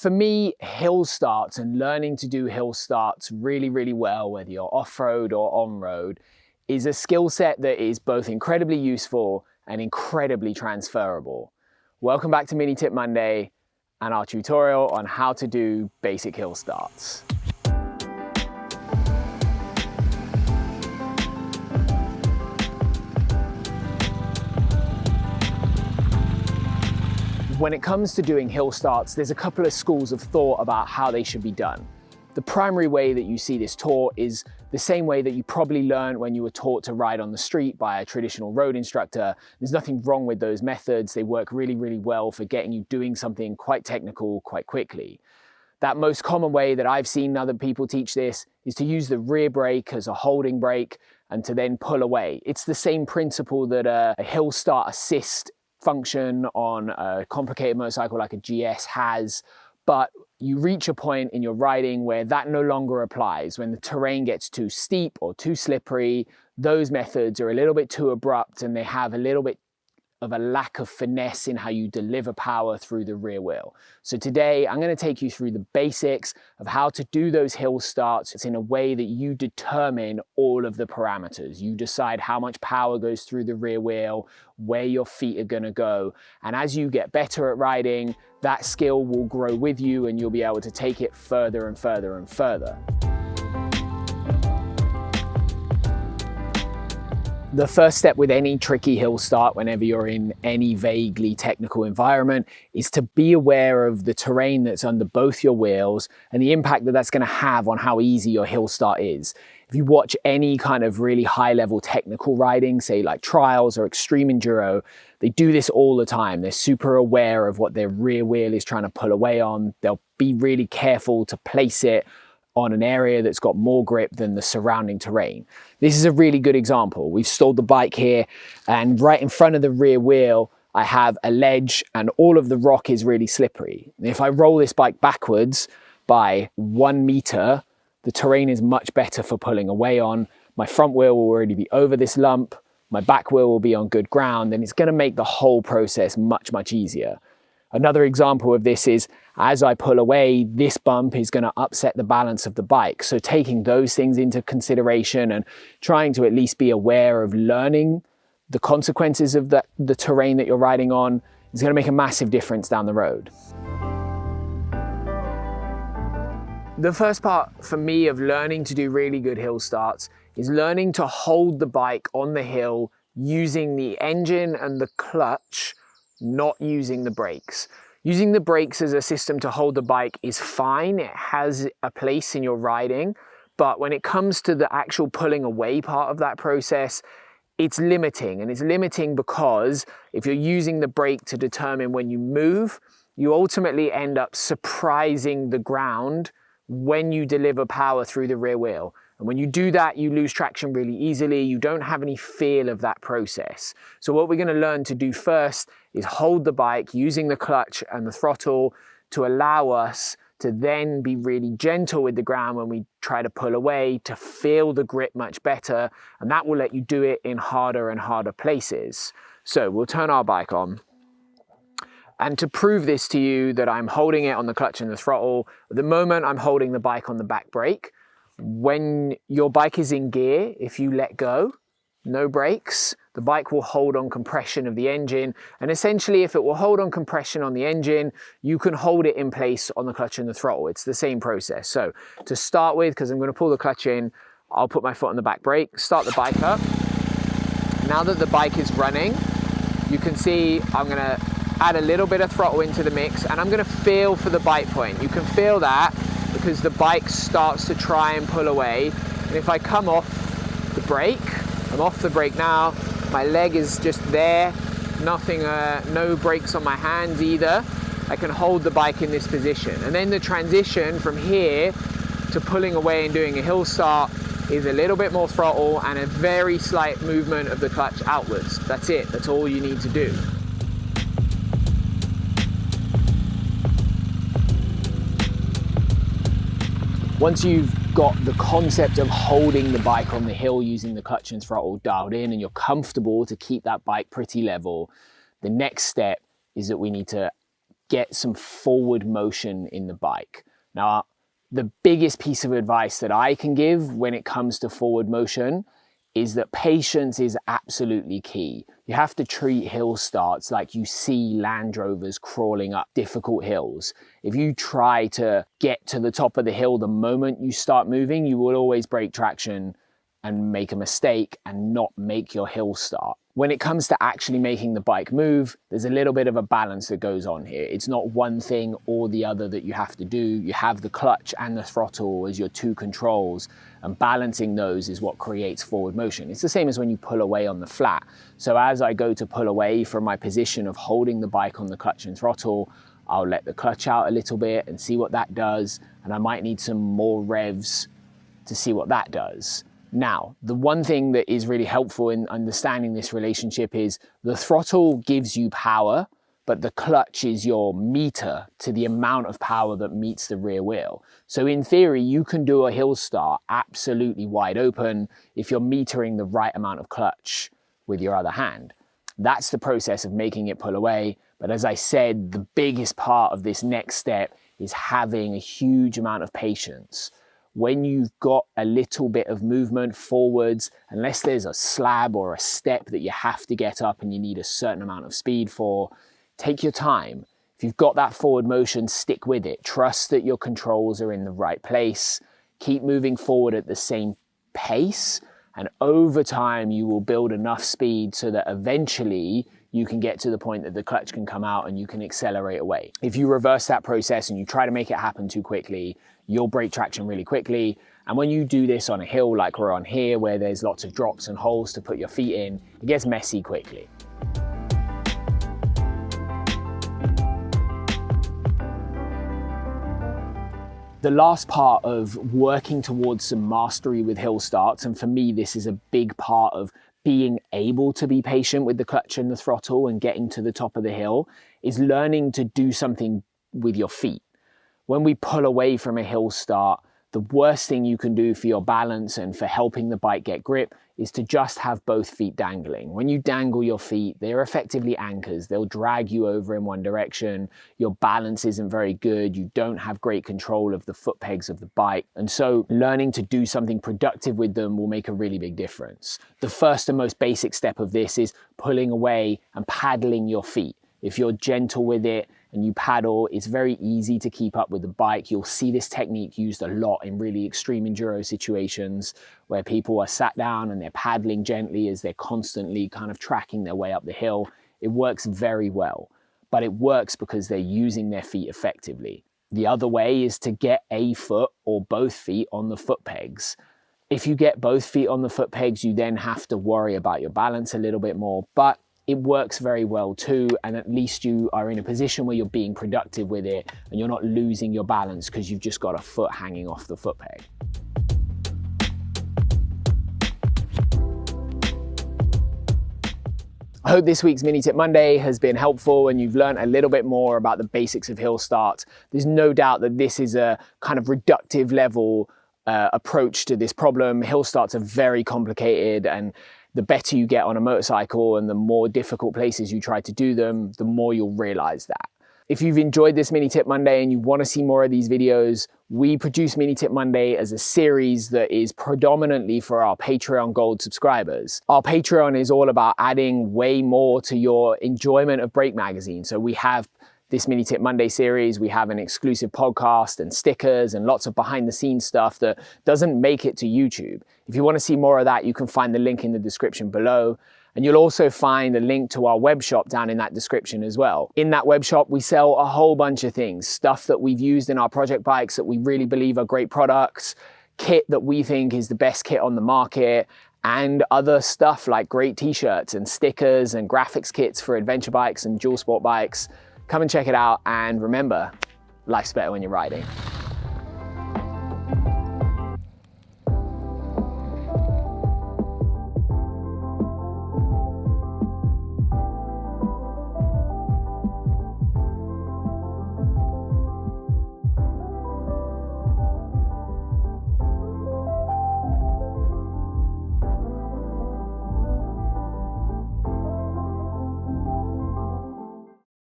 For me, hill starts and learning to do hill starts really, really well, whether you're off-road or on-road, is a skill set that is both incredibly useful and incredibly transferable. Welcome back to MiniTip Monday and our tutorial on how to do basic hill starts. When it comes to doing hill starts, there's a couple of schools of thought about how they should be done. The primary way that you see this taught is the same way that you probably learned when you were taught to ride on the street by a traditional road instructor. There's nothing wrong with those methods. They work really, really well for getting you doing something quite technical quite quickly. That most common way that I've seen other people teach this is to use the rear brake as a holding brake and to then pull away. It's the same principle that a hill start assist function on a complicated motorcycle like a GS has, but you reach a point in your riding where that no longer applies. When the terrain gets too steep or too slippery, those methods are a little bit too abrupt and they have a little bit of a lack of finesse in how you deliver power through the rear wheel. So today I'm going to take you through the basics of how to do those hill starts. It's in a way that you determine all of the parameters. You decide how much power goes through the rear wheel, where your feet are going to go. And as you get better at riding, that skill will grow with you and you'll be able to take it further and further and further. The first step with any tricky hill start, whenever you're in any vaguely technical environment, is to be aware of the terrain that's under both your wheels and the impact that that's going to have on how easy your hill start is. If you watch any kind of really high level technical riding, say like trials or extreme enduro, they do this all the time. They're super aware of what their rear wheel is trying to pull away on. They'll be really careful to place it on an area that's got more grip than the surrounding terrain. This is a really good example. We've stalled the bike here and right in front of the rear wheel, I have a ledge and all of the rock is really slippery. If I roll this bike backwards by 1 meter, the terrain is much better for pulling away on. My front wheel will already be over this lump. My back wheel will be on good ground and it's going to make the whole process much, much easier. Another example of this is as I pull away, this bump is going to upset the balance of the bike. So taking those things into consideration and trying to at least be aware of learning the consequences of the terrain that you're riding on is going to make a massive difference down the road. The first part for me of learning to do really good hill starts is learning to hold the bike on the hill using the engine and the clutch, not using the brakes. Using the brakes as a system to hold the bike is fine. It has a place in your riding, but when it comes to the actual pulling away part of that process, it's limiting. And it's limiting because if you're using the brake to determine when you move, you ultimately end up surprising the ground when you deliver power through the rear wheel. And when you do that, you lose traction really easily. You don't have any feel of that process. So what we're going to learn to do first is hold the bike using the clutch and the throttle to allow us to then be really gentle with the ground when we try to pull away, to feel the grip much better. And that will let you do it in harder and harder places. So we'll turn our bike on. And to prove this to you that I'm holding it on the clutch and the throttle, at the moment I'm holding the bike on the back brake. When your bike is in gear, if you let go, no brakes, the bike will hold on compression of the engine. And essentially, if it will hold on compression on the engine, you can hold it in place on the clutch and the throttle. It's the same process. So to start with, because I'm going to pull the clutch in, I'll put my foot on the back brake, start the bike up. Now that the bike is running, you can see I'm going to add a little bit of throttle into the mix and I'm going to feel for the bite point. You can feel that because the bike starts to try and pull away. And if I come off the brake, I'm off the brake now, my leg is just there, nothing, no brakes on my hands either. I can hold the bike in this position. And then the transition from here to pulling away and doing a hill start is a little bit more throttle and a very slight movement of the clutch outwards. That's it, that's all you need to do. Once you've got the concept of holding the bike on the hill using the clutch and throttle dialed in and you're comfortable to keep that bike pretty level, the next step is that we need to get some forward motion in the bike. Now, the biggest piece of advice that I can give when it comes to forward motion is that patience is absolutely key. You have to treat hill starts like you see Land Rovers crawling up difficult hills. If you try to get to the top of the hill the moment you start moving, you will always break traction and make a mistake and not make your hill start. When it comes to actually making the bike move, there's a little bit of a balance that goes on here. It's not one thing or the other that you have to do. You have the clutch and the throttle as your two controls, and balancing those is what creates forward motion. It's the same as when you pull away on the flat. So as I go to pull away from my position of holding the bike on the clutch and throttle, I'll let the clutch out a little bit and see what that does, and I might need some more revs to see what that does. Now, the one thing that is really helpful in understanding this relationship is the throttle gives you power, but the clutch is your meter to the amount of power that meets the rear wheel. So in theory, you can do a hill start absolutely wide open if you're metering the right amount of clutch with your other hand. That's the process of making it pull away. But as I said, the biggest part of this next step is having a huge amount of patience. When you've got a little bit of movement forwards, unless there's a slab or a step that you have to get up and you need a certain amount of speed for, take your time. If you've got that forward motion, stick with it. Trust that your controls are in the right place. Keep moving forward at the same pace, and over time you will build enough speed so that eventually you can get to the point that the clutch can come out and you can accelerate away. If you reverse that process and you try to make it happen too quickly, you'll break traction really quickly. And when you do this on a hill like we're on here, where there's lots of drops and holes to put your feet in, it gets messy quickly. The last part of working towards some mastery with hill starts, and for me this is a big part of being able to be patient with the clutch and the throttle and getting to the top of the hill, is learning to do something with your feet. When we pull away from a hill start, the worst thing you can do for your balance and for helping the bike get grip is to just have both feet dangling. When you dangle your feet, they're effectively anchors. They'll drag you over in one direction. Your balance isn't very good. You don't have great control of the foot pegs of the bike. And so learning to do something productive with them will make a really big difference. The first and most basic step of this is pulling away and paddling your feet. If you're gentle with it and you paddle, it's very easy to keep up with the bike. You'll see this technique used a lot in really extreme enduro situations where people are sat down and they're paddling gently as they're constantly kind of tracking their way up the hill. It works very well, but it works because they're using their feet effectively. The other way is to get a foot or both feet on the foot pegs. If you get both feet on the foot pegs, you then have to worry about your balance a little bit more, but it works very well too, and at least you are in a position where you're being productive with it and you're not losing your balance because you've just got a foot hanging off the foot peg. I hope this week's Mini Tip Monday has been helpful and you've learned a little bit more about the basics of hill starts. There's no doubt that this is a kind of reductive level approach to this problem. Hill starts are very complicated, and the better you get on a motorcycle and the more difficult places you try to do them, the more you'll realize that. If you've enjoyed this Mini Tip Monday and you want to see more of these videos, we produce Mini Tip Monday as a series that is predominantly for our Patreon Gold subscribers. Our Patreon is all about adding way more to your enjoyment of Brake Magazine. So we have this Mini Tip Monday series, we have an exclusive podcast and stickers and lots of behind the scenes stuff that doesn't make it to YouTube. If you want to see more of that, you can find the link in the description below. And you'll also find a link to our web shop down in that description as well. In that web shop, we sell a whole bunch of things, stuff that we've used in our project bikes that we really believe are great products, kit that we think is the best kit on the market, and other stuff like great t-shirts and stickers and graphics kits for adventure bikes and dual sport bikes. Come and check it out, and remember, life's better when you're riding.